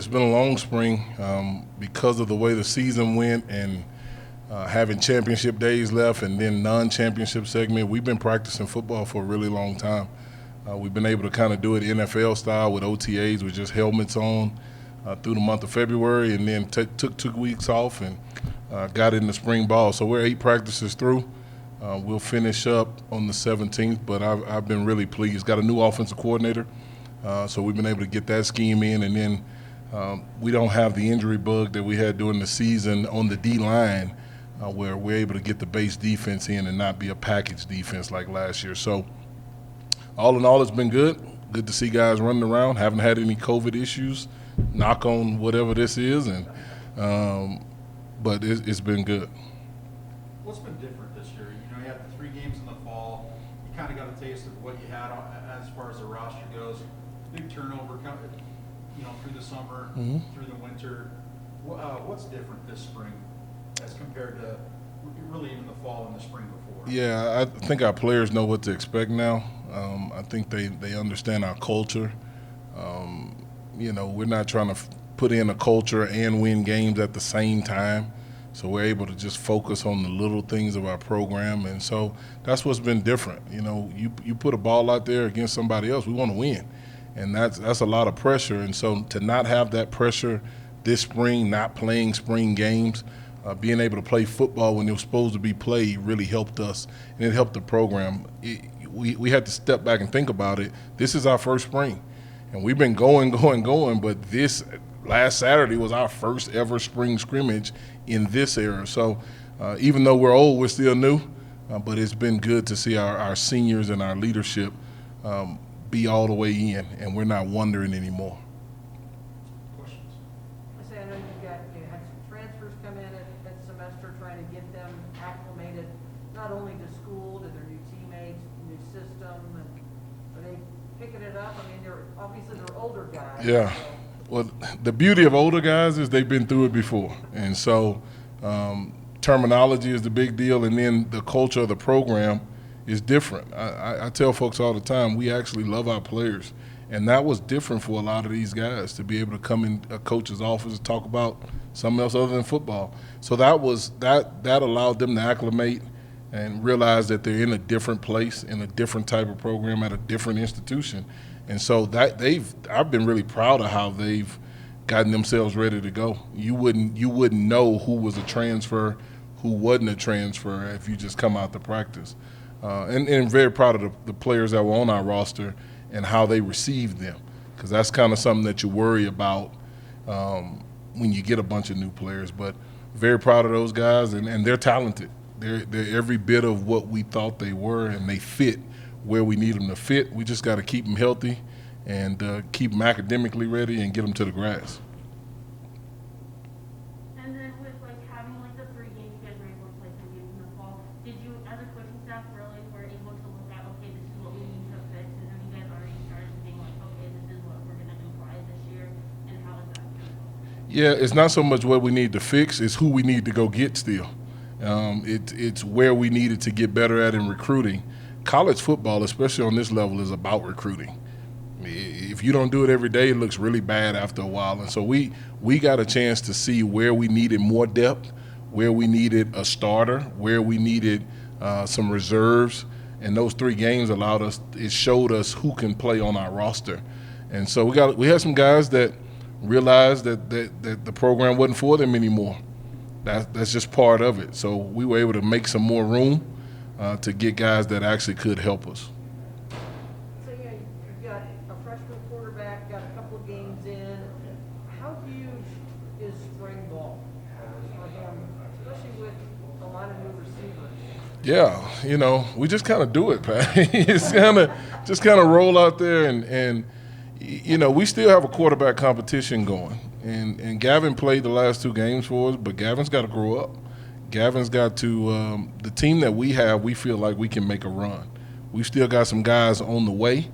been a long spring because of the way the season went and having championship days left and then non-championship segment. We've been practicing football for a really long time. We've been able to kind of do it NFL style with OTAs with just helmets on through the month of February, and then took 2 weeks off and got into spring ball. So we're 8 practices through. We'll finish up on the 17th, but I've been really pleased. Got a new offensive coordinator, so we've been able to get that scheme in, and then we don't have the injury bug that we had during the season on the D-line, where we're able to get the base defense in and not be a package defense like last year. So all in all, it's been good. Good to see guys running around. Haven't had any COVID issues. Knock on whatever this is, and but it's been good. What's been different this year? You know, you had the 3 games in the fall. You kind of got a taste of what you had as far as the roster goes. Big turnover, you know, through the summer, through the winter. What's different this spring as compared to really even the fall and the spring before? Yeah, I think our players know what to expect now. I think they understand our culture. You know, we're not trying to put in a culture and win games at the same time. So we're able to just focus on the little things of our program. And so that's what's been different. You know, you put a ball out there against somebody else, we want to win. And that's a lot of pressure. And so to not have that pressure this spring, not playing spring games, being able to play football when it was supposed to be played really helped us, and it helped the program. We had to step back and think about it. This is our first spring, and we've been going, but this last Saturday was our first ever spring scrimmage in this era. So even though we're old, we're still new, but it's been good to see our seniors and our leadership be all the way in, and we're not wondering anymore. Questions? I say, I know you had some transfers come in at semester, trying to get them acclimated, not only to school, to their new teammates, new system, and are they picking it up? I mean, they're older guys. Yeah. So. Well, the beauty of older guys is they've been through it before, and so terminology is the big deal, and then the culture of the program is different. I tell folks all the time, we actually love our players, and that was different for a lot of these guys to be able to come in a coach's office and talk about something else other than football. So that allowed them to acclimate and realize that they're in a different place, in a different type of program at a different institution. And so I've been really proud of how they've gotten themselves ready to go. You wouldn't know who was a transfer, who wasn't a transfer if you just come out to practice. And very proud of the players that were on our roster and how they received them, because that's kind of something that you worry about when you get a bunch of new players. But very proud of those guys, and they're talented. They're every bit of what we thought they were, and they fit where we need them to fit. We just got to keep them healthy and keep them academically ready and get them to the grass. And then with having the 3 games you guys were able to play 3 games in the fall, did you as a coaching staff really were able to look at, okay, this is what we need to fix, and have you guys already started being okay, this is what we're going to imply this year, and how is that going to go? Yeah, it's not so much what we need to fix, it's who we need to go get still. It's where we needed to get better at in recruiting. College football, especially on this level, is about recruiting. If you don't do it every day, it looks really bad after a while. And so we got a chance to see where we needed more depth, where we needed a starter, where we needed some reserves. And those 3 games it showed us who can play on our roster. And so we had some guys that realized that the program wasn't for them anymore. That's just part of it. So we were able to make some more room to get guys that actually could help us. So yeah, you've got a freshman quarterback, got a couple of games in. How huge is spring ball for him, especially with a lot of new receivers? Yeah, you know, we just kind of do it, Pat. It's just kind of roll out there, and you know, we still have a quarterback competition going. And Gavin played the last 2 games for us, but Gavin's got to grow up. Gavin's got to the team that we have, we feel like we can make a run. We've still got some guys on the way,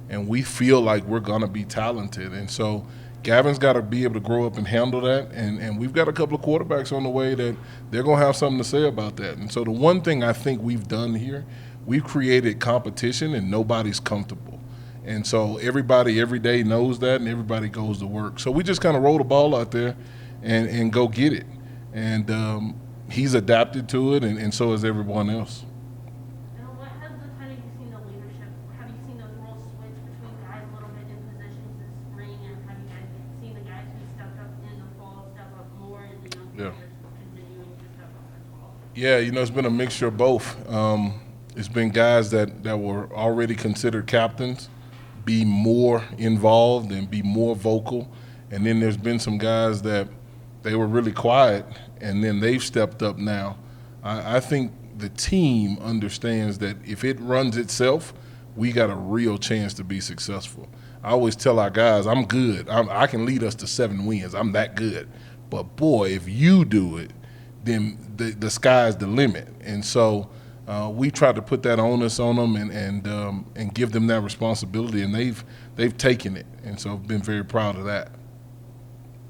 and we feel like we're going to be talented. And so Gavin's got to be able to grow up and handle that, and we've got a couple of quarterbacks on the way that they're going to have something to say about that. And so the one thing I think we've done here, we've created competition, and nobody's comfortable. And so everybody every day knows that, and everybody goes to work. So we just kind of roll the ball out there and go get it. And he's adapted to it, and so is everyone else. And what has the kind of you seen the leadership? Have you seen those roles switch between guys a little bit in positions this spring, and have you guys seen the guys who stepped up in the fall step up more, and the young Yeah. players continuing to step up as well? Yeah, it's been a mixture of both. It's been guys that were already considered captains be more involved and be more vocal. And then there's been some guys that they were really quiet, and then they've stepped up now. I think the team understands that if it runs itself, we got a real chance to be successful. I always tell our guys, I'm good. I can lead us to 7 wins. I'm that good. But, boy, if you do it, then the sky's the limit. And so we tried to put that onus on them and give them that responsibility, and they've taken it. And so I've been very proud of that.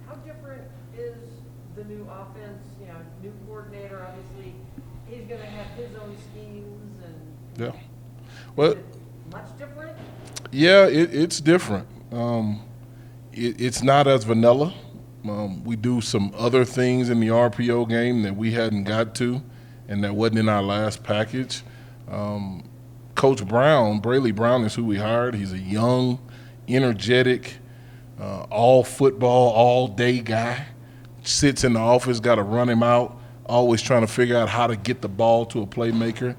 How different is the new offense? New coordinator, obviously, he's gonna have his own schemes and. Yeah. Well, Is it much different? yeah, it's different. It's not as vanilla. We do some other things in the RPO game that we hadn't got to, and that wasn't in our last package. Coach Brown, Brayley Brown is who we hired. He's a young, energetic, all football, all day guy. Sits in the office, got to run him out, always trying to figure out how to get the ball to a playmaker.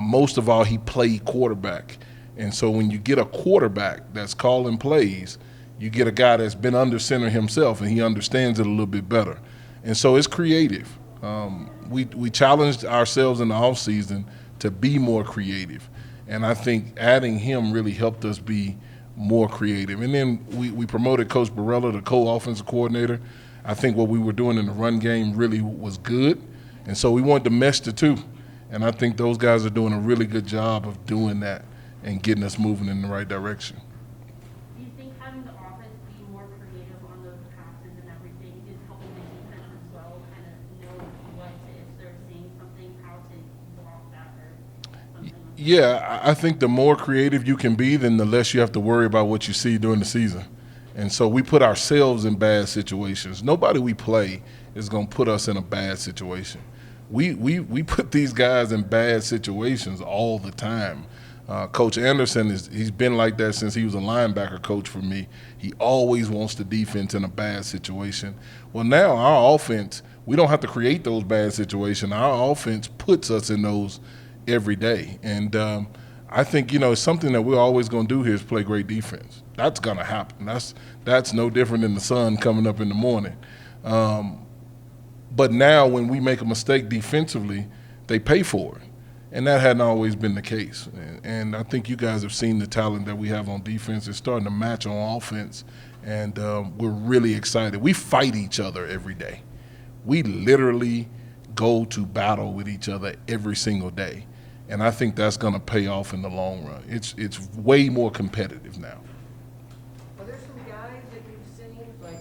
Most of all, he played quarterback. And so when you get a quarterback that's calling plays, you get a guy that's been under center himself, and he understands it a little bit better. And so it's creative. We challenged ourselves in the offseason to be more creative. And I think adding him really helped us be more creative. And then we promoted Coach Barella to co-offensive coordinator. I think what we were doing in the run game really was good. And so we wanted to mesh the two. And I think those guys are doing a really good job of doing that and getting us moving in the right direction. Do you think having the offense be more creative on those passes and everything is helping the defense as well, kind of know what to, if they're seeing something, how to block that or something like that? Yeah, I think the more creative you can be, then the less you have to worry about what you see during the season. And so we put ourselves in bad situations. Nobody we play is going to put us in a bad situation. We put these guys in bad situations all the time. Coach Anderson, he's been like that since he was a linebacker coach for me. He always wants the defense in a bad situation. Well, now our offense, we don't have to create those bad situations. Our offense puts us in those every day. And I think, it's something that we're always going to do here is play great defense. That's going to happen. That's no different than the sun coming up in the morning. But now when we make a mistake defensively, they pay for it. And that hadn't always been the case. And I think you guys have seen the talent that we have on defense. It's starting to match on offense, and we're really excited. We fight each other every day. We literally go to battle with each other every single day. And I think that's going to pay off in the long run. It's way more competitive now. Are there some guys that you've seen, like,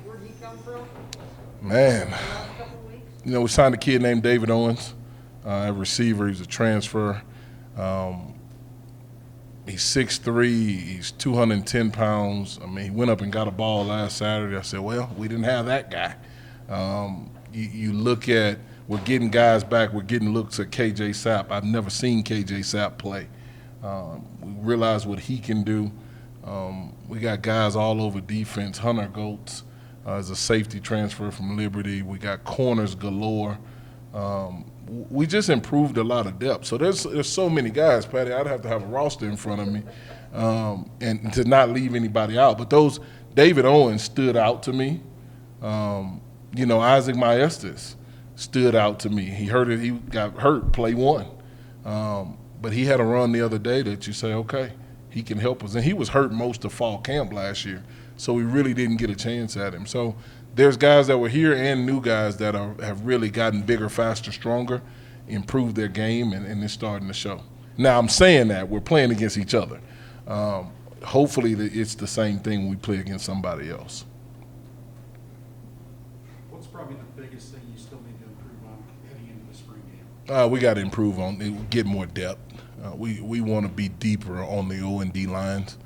where'd he come from? Man, The last couple of weeks? we signed a kid named David Owens, a receiver. He's a transfer. He's 6'3", he's 210 pounds. I mean, he went up and got a ball last Saturday. I said, well, we didn't have that guy. You look at, we're getting guys back. We're getting looks at KJ Sapp. I've never seen KJ Sapp play. We realize what he can do. We got guys all over defense. Hunter Goetz is a safety transfer from Liberty. We got corners galore. We just improved a lot of depth. So there's so many guys, Patty. I'd have to have a roster in front of me and to not leave anybody out. But those David Owens stood out to me. Isaac Maestas stood out to me. He got hurt play one. But he had a run the other day that you say, okay, he can help us. And he was hurt most of fall camp last year, so we really didn't get a chance at him. So there's guys that were here and new guys that have really gotten bigger, faster, stronger, improved their game, and it's starting to show. Now, I'm saying that we're playing against each other. Hopefully it's the same thing when we play against somebody else. What's probably the biggest thing you still need to improve on heading into the spring game? We got to improve on it, get more depth. We want to be deeper on the O&D lines.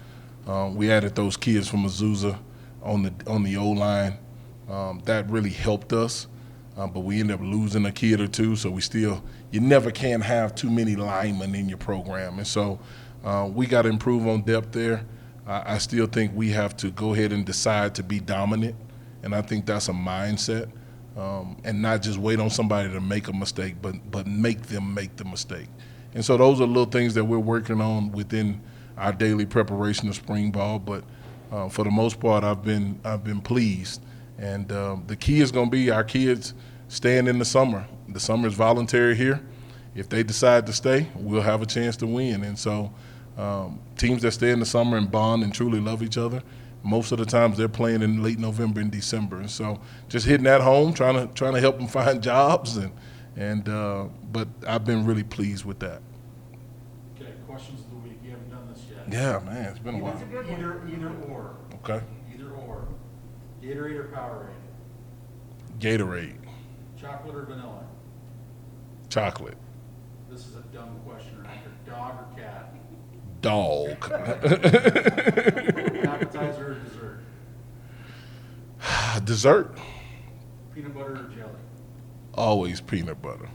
We added those kids from Azusa on the O line. That really helped us, but we ended up losing a kid or two. So you never can have too many linemen in your program, and so we got to improve on depth there. I still think we have to go ahead and decide to be dominant, and I think that's a mindset, and not just wait on somebody to make a mistake, but make them make the mistake. And so those are little things that we're working on within our daily preparation of spring ball. But for the most part, I've been pleased. And the key is going to be our kids staying in the summer. The summer is voluntary here. If they decide to stay, we'll have a chance to win. And so teams that stay in the summer and bond and truly love each other, most of the times they're playing in late November and December. And so just hitting that home, trying to help them find jobs. But I've been really pleased with that. Okay, questions of the week. You haven't done this yet. Yeah, man, it's been a That's while. a good one. Either or. Okay. Either or. Gatorade or Powerade? Gatorade, Chocolate or vanilla? chocolate, This is a dumb question, right? Dog or cat? dog. Appetizer or dessert? Dessert, Peanut butter or jelly? always peanut butter.